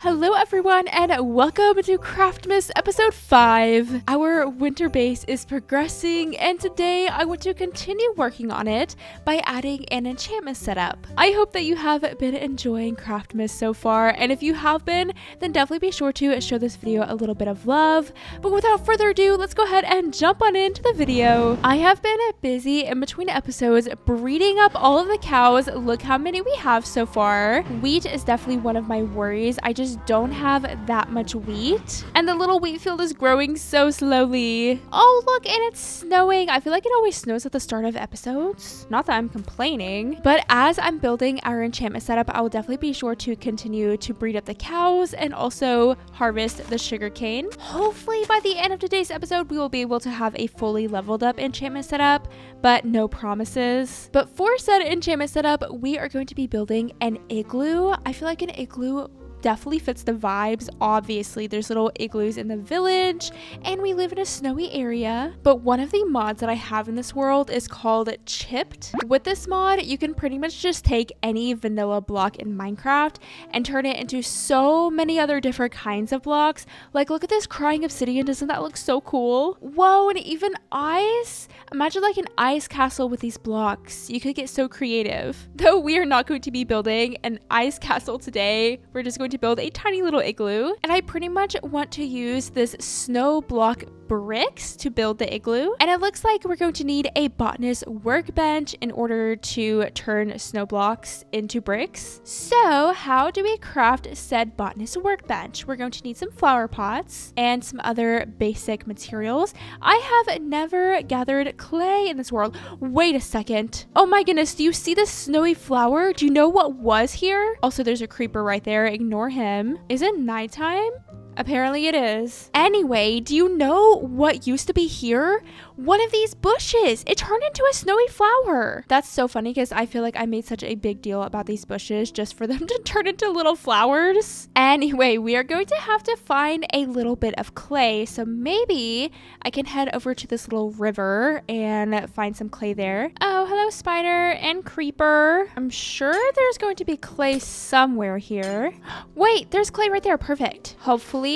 Hello everyone and welcome to Craftmas episode 5. Our winter base is progressing and today I want to continue working on it by adding an enchantment setup. I hope that you have been enjoying Craftmas so far, and if you have been, then definitely be sure to show this video a little bit of love. But without further ado, let's go ahead and jump on into the video. I have been busy in between episodes breeding up all of the cows. Look how many we have so far. Wheat is definitely one of my worries. I just don't have that much wheat, and the little wheat field is growing so slowly. Oh look, and it's snowing. I feel like it always snows at the start of episodes. Not that I'm complaining, but as I'm building our enchantment setup, I will definitely be sure to continue to breed up the cows and also harvest the sugarcane. Hopefully by the end of today's episode we will be able to have a fully leveled up enchantment setup, but no promises. But for said enchantment setup, we are going to be building an igloo. I feel like an igloo definitely fits the vibes. Obviously there's little igloos in the village and we live in a snowy area, but one of the mods that I have in this world is called Chipped. With this mod you can pretty much just take any vanilla block in Minecraft and turn it into so many other different kinds of blocks. Like, look at this crying obsidian. Doesn't that look so cool? Whoa, and even ice. Imagine like an ice castle with these blocks. You could get so creative. Though we are not going to be building an ice castle today, we're just going to build a tiny little igloo, and I pretty much want to use this snow block bricks to build the igloo, and it looks like we're going to need a botanist workbench in order to turn snow blocks into bricks. So how do we craft said botanist workbench? We're going to need some flower pots and some other basic materials. I have never gathered clay in this world. Wait a second. Oh my goodness, do you see this snowy flower? Do you know what was here? Also, there's a creeper right there. Ignore him. Is it nighttime? Apparently it is. Anyway, do you know what used to be here? One of these bushes. It turned into a snowy flower. That's so funny because I feel like I made such a big deal about these bushes just for them to turn into little flowers. Anyway, we are going to have to find a little bit of clay. So maybe I can head over to this little river and find some clay there. Oh, hello spider and creeper. I'm sure there's going to be clay somewhere here. Wait, there's clay right there. Perfect. Hopefully.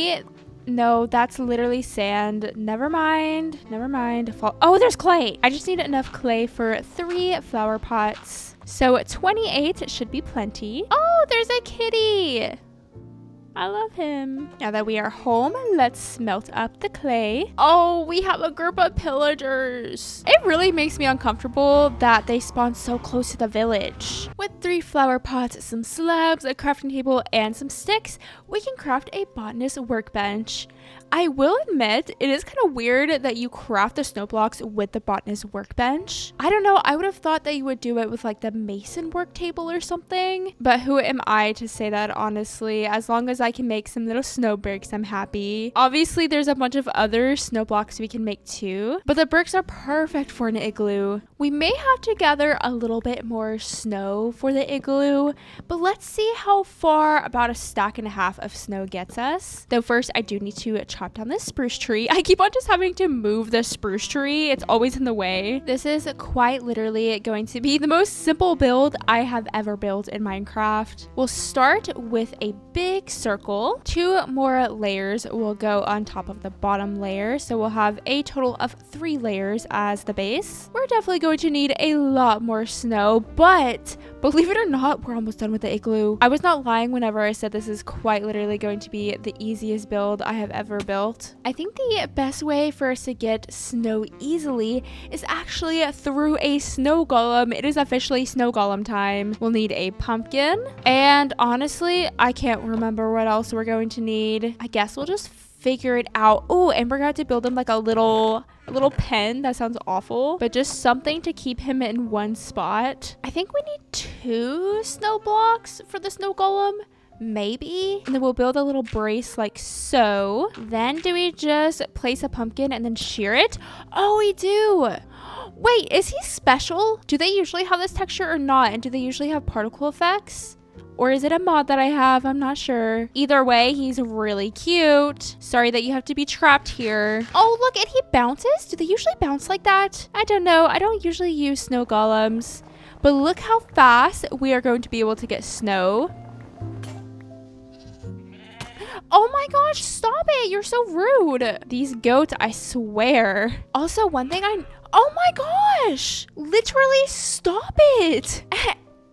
No, that's literally sand. Never mind. Oh, there's clay. I just need enough clay for 3 flower pots. So 28 should be plenty. Oh, there's a kitty. I love him. Now that we are home, let's smelt up the clay. Oh, we have a group of pillagers. It really makes me uncomfortable that they spawn so close to the village. With 3 flower pots, some slabs, a crafting table, and some sticks, we can craft a botanist workbench. I will admit, it is kind of weird that you craft the snow blocks with the botanist workbench. I don't know, I would have thought that you would do it with like the mason work table or something. But who am I to say that, honestly? As long as I can make some little snow bricks, I'm happy. Obviously, there's a bunch of other snow blocks we can make too, but the bricks are perfect for an igloo. We may have to gather a little bit more snow for the igloo, but let's see how far about a stack and a half of snow gets us. Though first, I do need to chop down this spruce tree. I keep on just having to move the spruce tree. It's always in the way. This is quite literally going to be the most simple build I have ever built in Minecraft. We'll start with a big circle. 2 more layers will go on top of the bottom layer, so we'll have a total of 3 layers as the base. We're definitely going to need a lot more snow, but believe it or not, we're almost done with the igloo. I was not lying whenever I said this is quite literally going to be the easiest build I have ever built. I think the best way for us to get snow easily is actually through a snow golem. It is officially snow golem time. We'll need a pumpkin, and honestly, I can't remember what else we're going to need. I guess we'll just figure it out. Oh, and we're going to build him like a little pen. That sounds awful, but just something to keep him in one spot. I think we need 2 snow blocks for the snow golem. Maybe. And then we'll build a little brace like so. Then do we just place a pumpkin and then shear it? Oh, we do. Wait, is he special? Do they usually have this texture or not? And do they usually have particle effects? Or is it a mod that I have? I'm not sure. Either way, he's really cute. Sorry that you have to be trapped here. Oh, look, and he bounces? Do they usually bounce like that? I don't know. I don't usually use snow golems. But look how fast we are going to be able to get snow. my gosh, stop it. You're so rude. These goats, I swear. Also, one thing oh my gosh, literally stop it.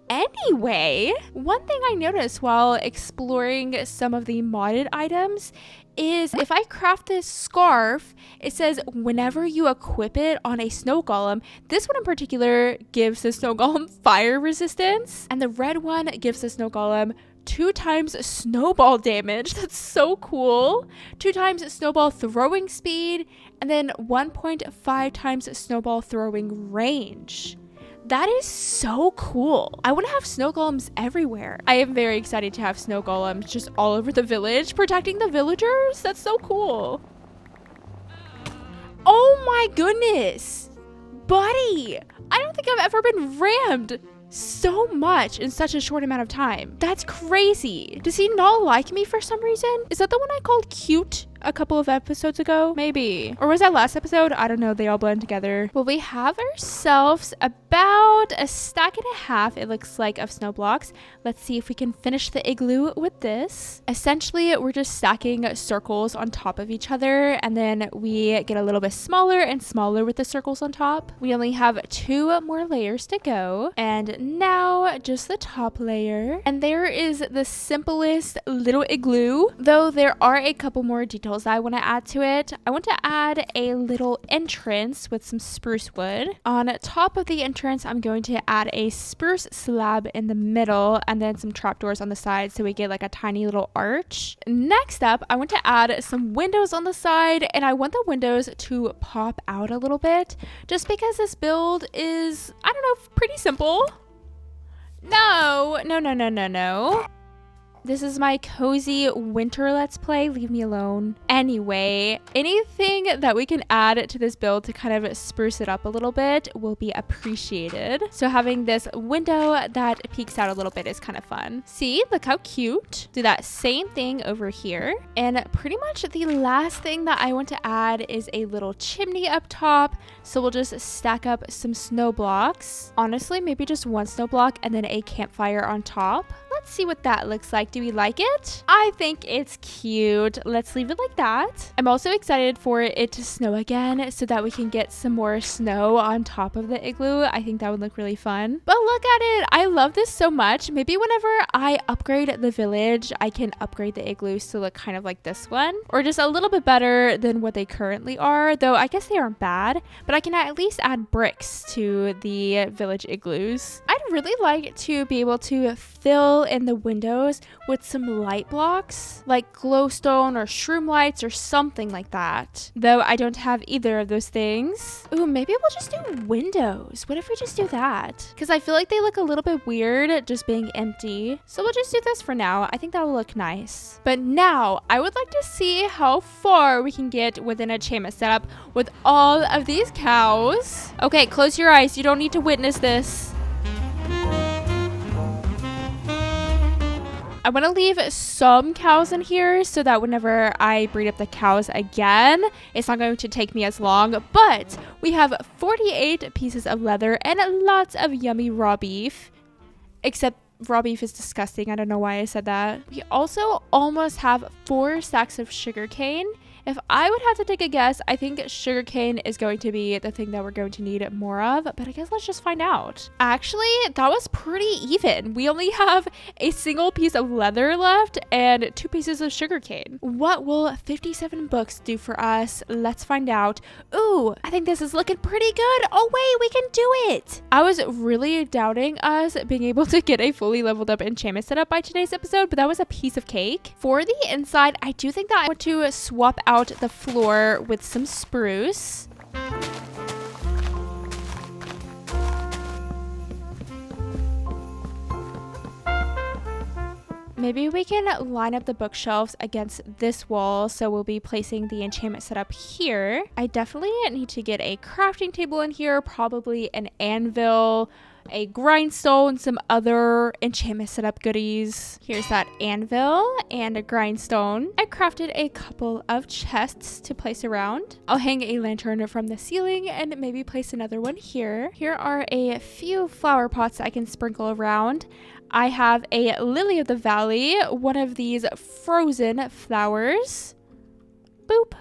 Anyway, one thing I noticed while exploring some of the modded items is if I craft this scarf, it says whenever you equip it on a snow golem, this one in particular gives the snow golem fire resistance, and the red one gives the snow golem 2 times snowball damage. That's so cool. 2 times snowball throwing speed, and then 1.5 times snowball throwing range. That is so cool. I want to have snow golems everywhere. I am very excited to have snow golems just all over the village, protecting the villagers. That's so cool. Oh my goodness. Buddy, I don't think I've ever been rammed so much in such a short amount of time. That's crazy. Does he not like me for some reason? Is that the one I called cute a couple of episodes ago? Maybe. Or was that last episode? I don't know. They all blend together. Well, we have ourselves about a stack and a half, it looks like, of snow blocks. Let's see if we can finish the igloo with this. Essentially, we're just stacking circles on top of each other, and then we get a little bit smaller and smaller with the circles on top. We only have 2 more layers to go, and now just the top layer. And there is the simplest little igloo, though there are a couple more details I want to add to it. I want to add a little entrance with some spruce wood. On top of the entrance, I'm going to add a spruce slab in the middle and then some trapdoors on the side so we get like a tiny little arch. Next up, I want to add some windows on the side, and I want the windows to pop out a little bit just because this build is, I don't know, pretty simple. No. This is my cozy winter let's play. Leave me alone. Anyway, anything that we can add to this build to kind of spruce it up a little bit will be appreciated. So having this window that peeks out a little bit is kind of fun. See, look how cute. Do that same thing over here. And pretty much the last thing that I want to add is a little chimney up top. So we'll just stack up some snow blocks. Honestly, maybe just 1 snow block and then a campfire on top. Let's see what that looks like. Do we like it? I think it's cute. Let's leave it like that. I'm also excited for it to snow again so that we can get some more snow on top of the igloo. I think that would look really fun. But look at it. I love this so much. Maybe whenever I upgrade the village, I can upgrade the igloos to look kind of like this one, or just a little bit better than what they currently are, though I guess they aren't bad, but I can at least add bricks to the village igloos. I'd really like to be able to fill in the windows with some light blocks like glowstone or shroom lights or something like that, though I don't have either of those things. Ooh, maybe we'll just do windows. What if we just do that? Because I feel like they look a little bit weird just being empty, so we'll just do this for now. I think that'll look nice. But now I would like to see how far we can get with an enchantment setup with all of these cows. Okay, close your eyes. You don't need to witness this. I want to leave some cows in here so that whenever I breed up the cows again, it's not going to take me as long. But we have 48 pieces of leather and lots of yummy raw beef. Except raw beef is disgusting. I don't know why I said that. We also almost have 4 stacks of sugarcane. If I would have to take a guess, I think sugarcane is going to be the thing that we're going to need more of, but I guess let's just find out. Actually, that was pretty even. We only have a single piece of leather left and 2 pieces of sugarcane. What will 57 books do for us? Let's find out. Ooh, I think this is looking pretty good. Oh wait, we can do it. I was really doubting us being able to get a fully leveled up enchantment setup by today's episode, but that was a piece of cake. For the inside, I do think that I want to swap out the floor with some spruce. Maybe we can line up the bookshelves against this wall, so we'll be placing the enchantment setup here. I definitely need to get a crafting table in here, probably an anvil, a grindstone, some other enchantment setup goodies. Here's that anvil and a grindstone. I crafted a couple of chests to place around. I'll hang a lantern from the ceiling and maybe place another one here. Here are a few flower pots I can sprinkle around. I have a lily of the valley, one of these frozen flowers. Boop.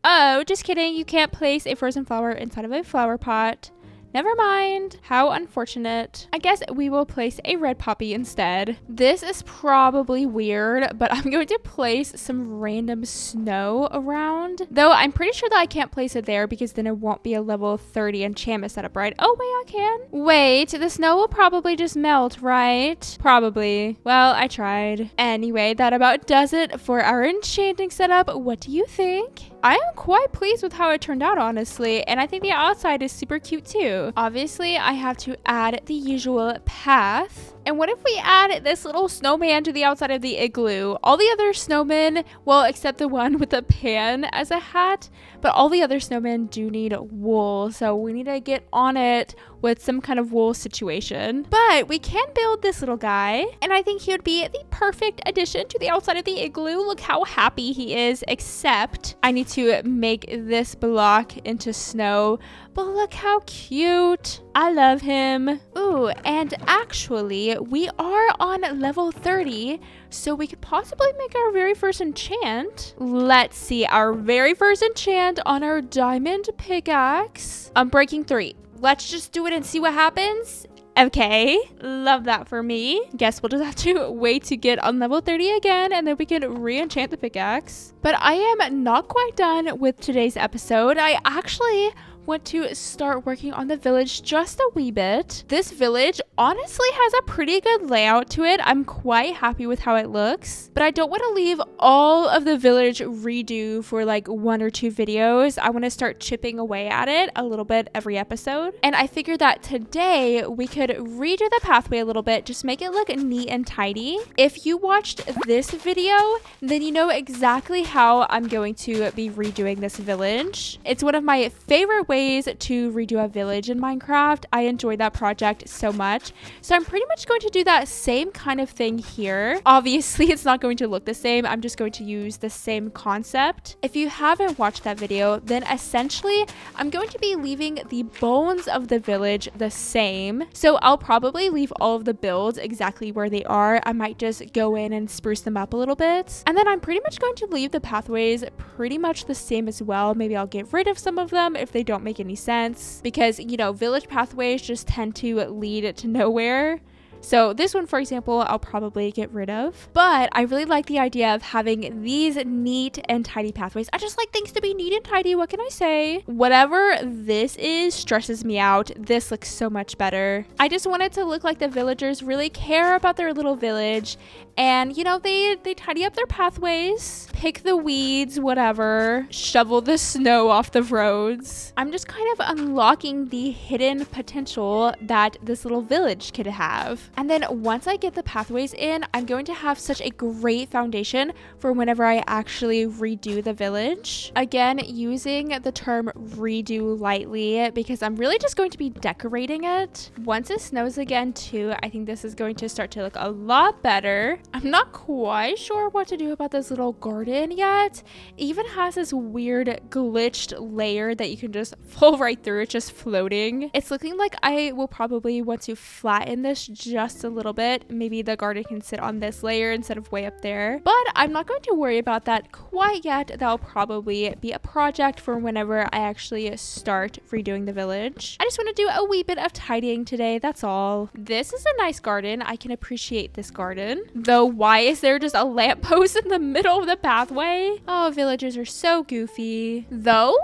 Oh, just kidding. You can't place a frozen flower inside of a flower pot. Never mind. How unfortunate. I guess we will place a red poppy instead. This is probably weird, but I'm going to place some random snow around. Though I'm pretty sure that I can't place it there because then it won't be a level 30 enchantment setup, right? Oh, wait, I can. Wait, the snow will probably just melt, right? Probably. Well, I tried. Anyway, that about does it for our enchanting setup. What do you think? I am quite pleased with how it turned out, honestly, and I think the outside is super cute too. Obviously, I have to add the usual path. And what if we add this little snowman to the outside of the igloo? All the other snowmen, well, except the one with the pan as a hat, but all the other snowmen do need wool, so we need to get on it with some kind of wool situation. But we can build this little guy, and I think he would be the perfect addition to the outside of the igloo. Look how happy he is, except I need to make this block into snow. But look how cute. I love him. Ooh, and actually, we are on level 30, so we could possibly make our very first enchant. Let's see, our very first enchant on our diamond pickaxe. Breaking 3. Let's just do it and see what happens. Okay, love that for me. Guess we'll just have to wait to get on level 30 again, and then we can re-enchant the pickaxe. But I am not quite done with today's episode. I actually want to start working on the village just a wee bit. This village honestly has a pretty good layout to it. I'm quite happy with how it looks, but I don't want to leave all of the village redo for like 1 or 2 videos. I want to start chipping away at it a little bit every episode. And I figured that today we could redo the pathway a little bit, just make it look neat and tidy. If you watched this video, then you know exactly how I'm going to be redoing this village. It's one of my favorite ways to redo a village in Minecraft. I enjoyed that project so much. So I'm pretty much going to do that same kind of thing here. Obviously, it's not going to look the same. I'm just going to use the same concept. If you haven't watched that video, then essentially I'm going to be leaving the bones of the village the same. So I'll probably leave all of the builds exactly where they are. I might just go in and spruce them up a little bit. And then I'm pretty much going to leave the pathways pretty much the same as well. Maybe I'll get rid of some of them if they don't make any sense, because you know, village pathways just tend to lead to nowhere. So this one, for example, I'll probably get rid of. But I really like the idea of having these neat and tidy pathways. I just like things to be neat and tidy. What can I say? Whatever this is stresses me out. This looks so much better. I just want it to look like the villagers really care about their little village. And, you know, they tidy up their pathways, pick the weeds, whatever, shovel the snow off the roads. I'm just kind of unlocking the hidden potential that this little village could have. And then once I get the pathways in, I'm going to have such a great foundation for whenever I actually redo the village. Again, using the term redo lightly because I'm really just going to be decorating it. Once it snows again too, I think this is going to start to look a lot better. I'm not quite sure what to do about this little garden yet. It even has this weird glitched layer that you can just fall right through. It's just floating. It's looking like I will probably want to flatten this just a little bit. Maybe the garden can sit on this layer instead of way up there. But I'm not going to worry about that quite yet. That'll probably be a project for whenever I actually start redoing the village. I just want to do a wee bit of tidying today. That's all. This is a nice garden. I can appreciate this garden. Though why is there just a lamppost in the middle of the pathway? Oh, villagers are so goofy. Though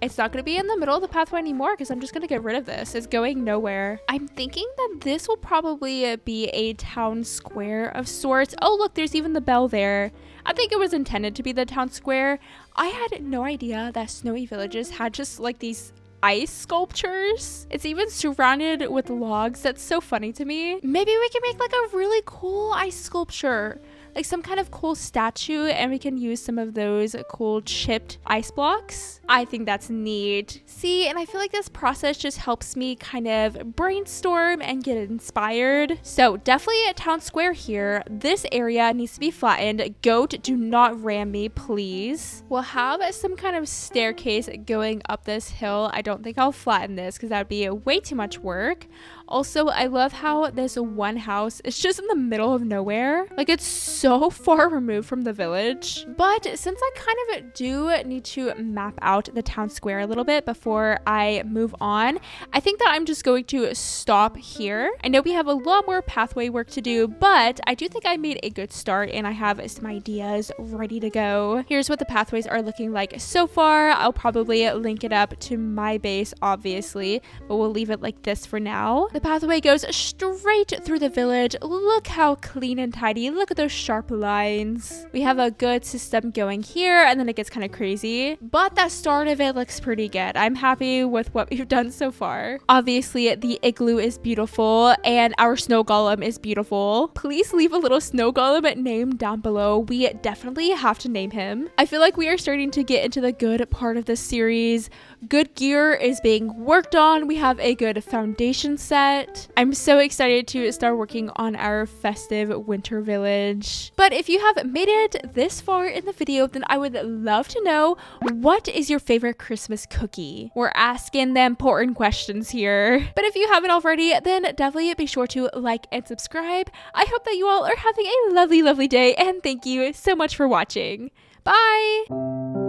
it's not going to be in the middle of the pathway anymore because I'm just going to get rid of this. It's going nowhere. I'm thinking that this will probably be a town square of sorts. Oh, look, there's even the bell there. I think it was intended to be the town square. I had no idea that snowy villages had just like these ice sculptures. It's even surrounded with logs. That's so funny to me. Maybe we can make like a really cool ice sculpture, like some kind of cool statue, and we can use some of those cool chipped ice blocks. I think that's neat. See, and I feel like this process just helps me kind of brainstorm and get inspired. So definitely a town square here. This area needs to be flattened. Goat, do not ram me, please. We'll have some kind of staircase going up this hill. I don't think I'll flatten this because that would be way too much work. Also, I love how this one house is just in the middle of nowhere. Like, it's so far removed from the village. But since I kind of do need to map out the town square a little bit before I move on, I think that I'm just going to stop here. I know we have a lot more pathway work to do, but I do think I made a good start and I have some ideas ready to go. Here's what the pathways are looking like so far. I'll probably link it up to my base, obviously, but we'll leave it like this for now. The pathway goes straight through the village. Look how clean and tidy. Look at those sharp lines. We have a good system going here, and then it gets kind of crazy, but that start of it looks pretty good. I'm happy with what we've done so far. Obviously, the igloo is beautiful and our snow golem is beautiful. Please leave a little snow golem name down below. We definitely have to name him. I feel like we are starting to get into the good part of this series. Good gear is being worked on. We have a good foundation set. I'm so excited to start working on our festive winter village. But if you have made it this far in the video, then I would love to know, what is your favorite Christmas cookie? We're asking the important questions here. But if you haven't already, then definitely be sure to like and subscribe. I hope that you all are having a lovely, lovely day, and thank you so much for watching. Bye!